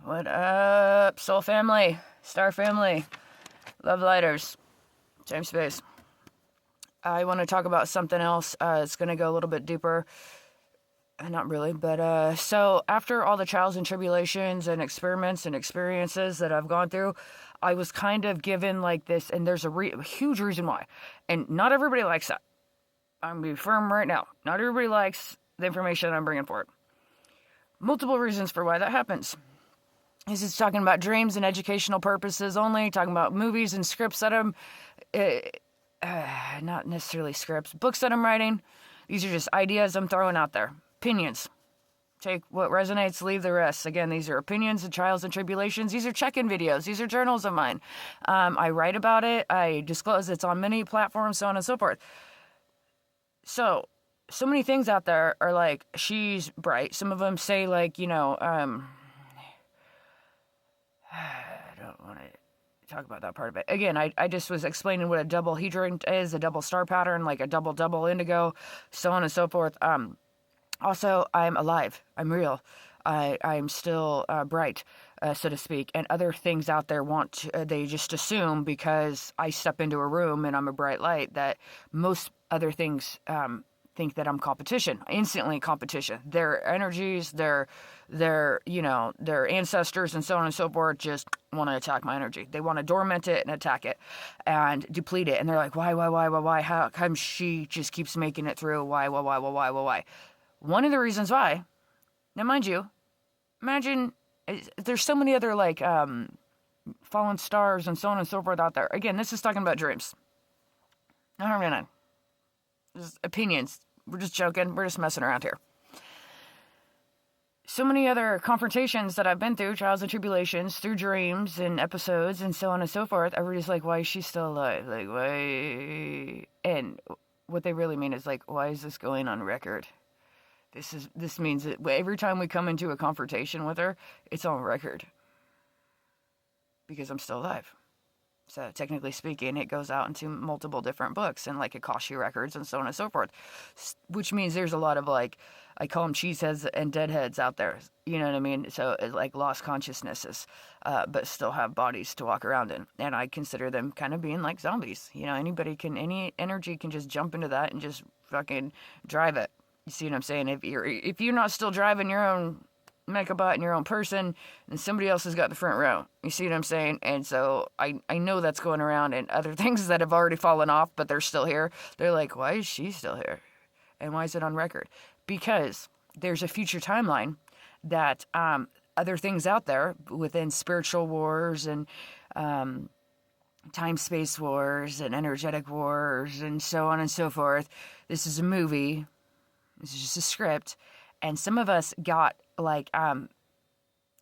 What up, Soul Family, Star Family, Love Lighters, James Space. I want to talk about something else. It's going to go a little bit deeper. Not really, but so after all the trials and tribulations and experiments and experiences that I've gone through, I was kind of given like this, and there's a huge reason why. And not everybody likes that. I'm going to be firm right now. Not everybody likes the information I'm bringing forward. Multiple reasons for why that happens. This is talking about dreams and educational purposes only, talking about movies and scripts that I'm, not necessarily scripts, books that I'm writing. These are just ideas I'm throwing out there. Opinions. Take what resonates, leave the rest. Again, these are opinions and trials and tribulations. These are check-in videos. These are journals of mine. I write about it. I disclose it's on many platforms, so on and so forth. So many things out there are like, she's bright. Some of them say like, I don't want to talk about that part of it. Again, I just was explaining what a double hedron is, a double star pattern, like a double indigo, so on and so forth. Also, I'm alive. I'm real. I'm still bright, so to speak. And other things out there they just assume because I step into a room and I'm a bright light that most other things think that I'm competition, instantly competition. Their energies, their ancestors and so on and so forth just want to attack my energy. They want to dormant it and attack it and deplete it. And they're like, why? How come she just keeps making it through? Why? One of the reasons why, now mind you, imagine there's so many other like fallen stars and so on and so forth out there. Again, this is talking about dreams. No. Just opinions. We're just joking. We're just messing around here. So many other confrontations that I've been through, trials and tribulations, through dreams and episodes and so on and so forth. Everybody's like, why is she still alive? Like, why? And what they really mean is like, why is this going on record? This means that every time we come into a confrontation with her, it's on record. Because I'm still alive. So technically speaking, it goes out into multiple different books and like Akashic records and so on and so forth, which means there's a lot of like, I call them cheeseheads and deadheads out there. You know what I mean? So like lost consciousnesses, but still have bodies to walk around in. And I consider them kind of being like zombies. You know, any energy can just jump into that and just fucking drive it. You see what I'm saying? If you're not still driving your own Mechabot and your own person, and somebody else has got the front row. You see what I'm saying? And so I know that's going around, and other things that have already fallen off, but they're still here. They're like, why is she still here? And why is it on record? Because there's a future timeline that other things out there within spiritual wars and time-space wars and energetic wars and so on and so forth. This is a movie. This is just a script. And some of us got like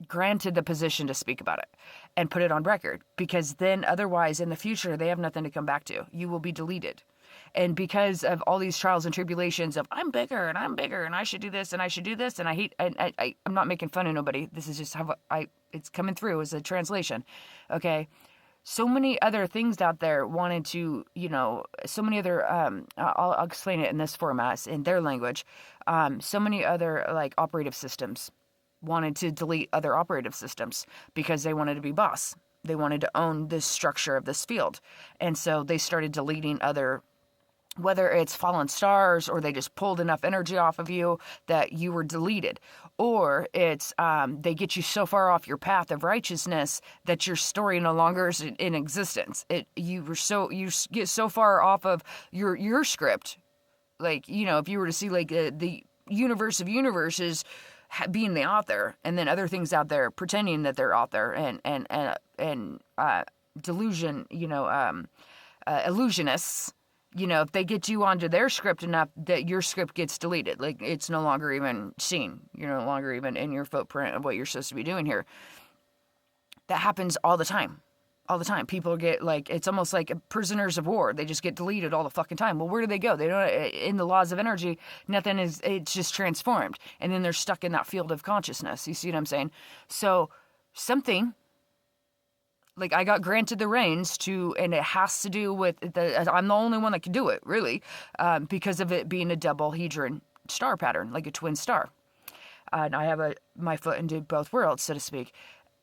granted the position to speak about it and put it on record, because then otherwise in the future they have nothing to come back to. You will be deleted. And because of all these trials and tribulations of I'm bigger and I should do this and I should do this and I'm not making fun of nobody. This is just how it's coming through as a translation. Okay. So many other things out there wanted to, so many other, I'll explain it in this format, in their language. So many other like operative systems wanted to delete other operative systems because they wanted to be boss. They wanted to own this structure of this field. And so they started deleting other, whether it's fallen stars or they just pulled enough energy off of you that you were deleted, or it's they get you so far off your path of righteousness that your story no longer is in existence. You get so far off of your script, like if you were to see like the universe of universes being the author, and then other things out there pretending that they're author and delusion, illusionists. If they get you onto their script enough that your script gets deleted, like it's no longer even seen. You're no longer even in your footprint of what you're supposed to be doing here. That happens all the time. All the time. People get like, it's almost like prisoners of war. They just get deleted all the fucking time. Well, where do they go? They don't, in the laws of energy, it's just transformed. And then they're stuck in that field of consciousness. You see what I'm saying? So something, like I got granted the reins to, and it has to do with I'm the only one that can do it, really, because of it being a double hedron star pattern, like a twin star. And I have my foot into both worlds, so to speak.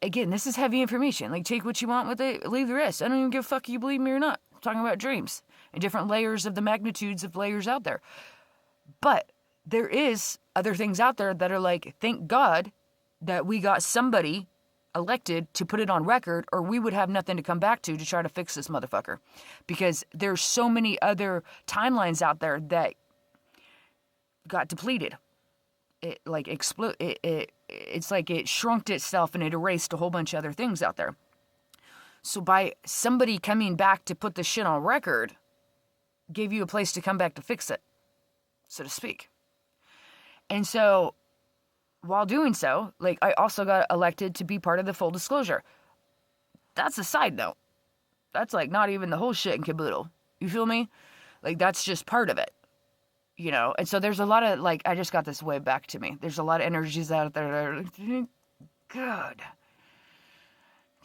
again, this is heavy information. Like, take what you want with it, leave the rest. I don't even give a fuck if you believe me or not. I'm talking about dreams and different layers of the magnitudes of layers out there. But there is other things out there that are like, thank God that we got somebody elected to put it on record, or we would have nothing to come back to try to fix this motherfucker. Because there's so many other timelines out there that got depleted. It like it's like it shrunk itself and it erased a whole bunch of other things out there. So by somebody coming back to put the shit on record, gave you a place to come back to fix it, so to speak. And so while doing so, like, I also got elected to be part of the full disclosure. That's a side note. That's like not even the whole shit and caboodle. You feel me? Like, that's just part of it. You know, and so there's a lot of, like, I just got this way back to me. There's a lot of energies out there that are like, good.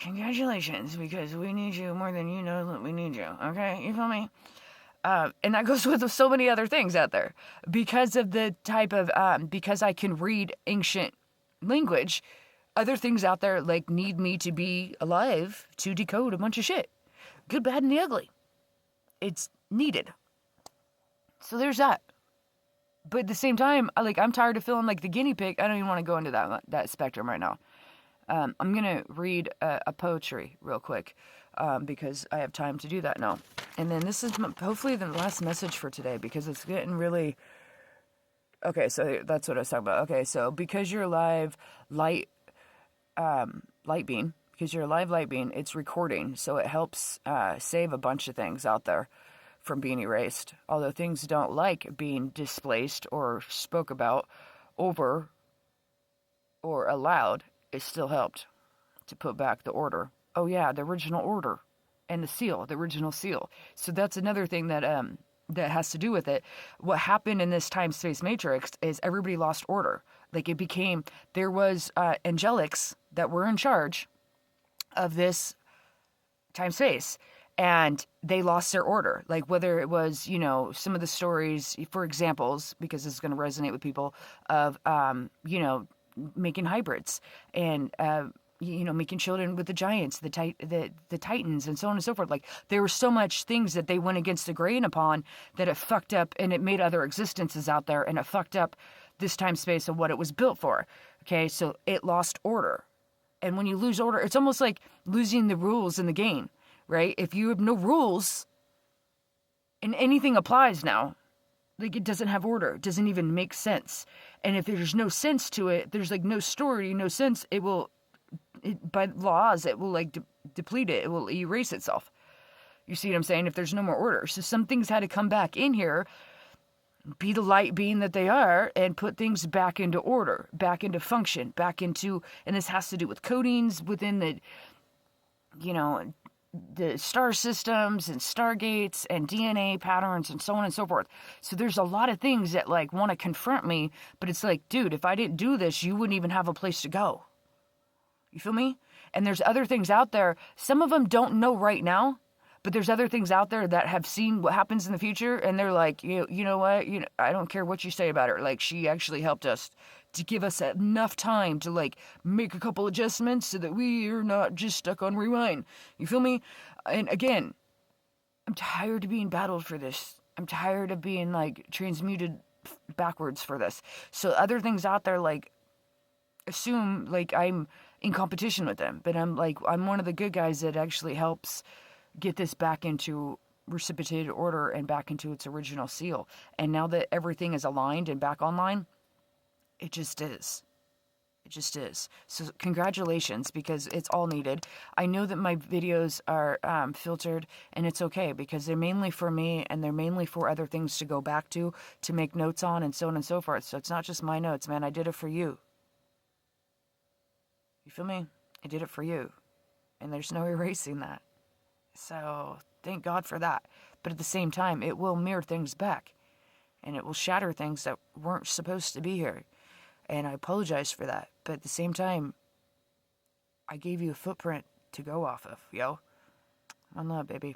Congratulations, because we need you more than you know that we need you. Okay? You feel me? And that goes with so many other things out there. Because of the type of, because I can read ancient language, other things out there, like, need me to be alive to decode a bunch of shit. Good, bad, and the ugly. It's needed. So there's that. But at the same time, I'm tired of feeling like the guinea pig. I don't even want to go into that spectrum right now. I'm going to read a poetry real quick because I have time to do that now. And then this is hopefully the last message for today, because it's getting really... Okay, so that's what I was talking about. Okay, so because you're a live light being, it's recording. So it helps save a bunch of things out there from being erased. Although things don't like being displaced or spoke about over or allowed, it still helped to put back the order. Oh yeah, the original order and the original seal. So that's another thing that that has to do with it. What happened in this time-space matrix is everybody lost order. Like, it became, there was angelics that were in charge of this time-space, and they lost their order. Like, whether it was, you know, some of the stories, for examples, because this is going to resonate with people, of, you know, making hybrids and, you know, making children with the giants, the titans, and so on and so forth. Like, there were so much things that they went against the grain upon that it fucked up, and it made other existences out there, and it fucked up this time space of what it was built for. Okay, so it lost order. And when you lose order, it's almost like losing the rules in the game, right? If you have no rules and anything applies now, like, it doesn't have order. It doesn't even make sense. And if there's no sense to it, there's like no story, no sense, by laws, it will like deplete it. It will erase itself. You see what I'm saying? If there's no more order. So some things had to come back in here, be the light being that they are, and put things back into order, back into function, back into, and this has to do with codings within the, you know, the star systems and stargates and DNA patterns and so on and so forth. So there's a lot of things that like want to confront me, but it's like, dude, if I didn't do this, you wouldn't even have a place to go. You feel me? And there's other things out there. Some of them don't know right now, but there's other things out there that have seen what happens in the future, and they're like, you know what? You know, I don't care what you say about her. Like, she actually helped us to give us enough time to like make a couple adjustments so that we are not just stuck on rewind. You feel me? And again, I'm tired of being battled for this. I'm tired of being like transmuted backwards for this. So other things out there like assume like I'm in competition with them, but I'm one of the good guys that actually helps get this back into reciprocated order and back into its original seal. And now that everything is aligned and back online, it just is. It just is. So congratulations, because it's all needed. I know that my videos are filtered, and it's okay, because they're mainly for me, and they're mainly for other things to go back to make notes on, and so on and so forth. So it's not just my notes, man. I did it for you. You feel me? I did it for you. And there's no erasing that. So thank God for that. But at the same time, it will mirror things back. And it will shatter things that weren't supposed to be here. And I apologize for that. But at the same time, I gave you a footprint to go off of, yo. One love, baby.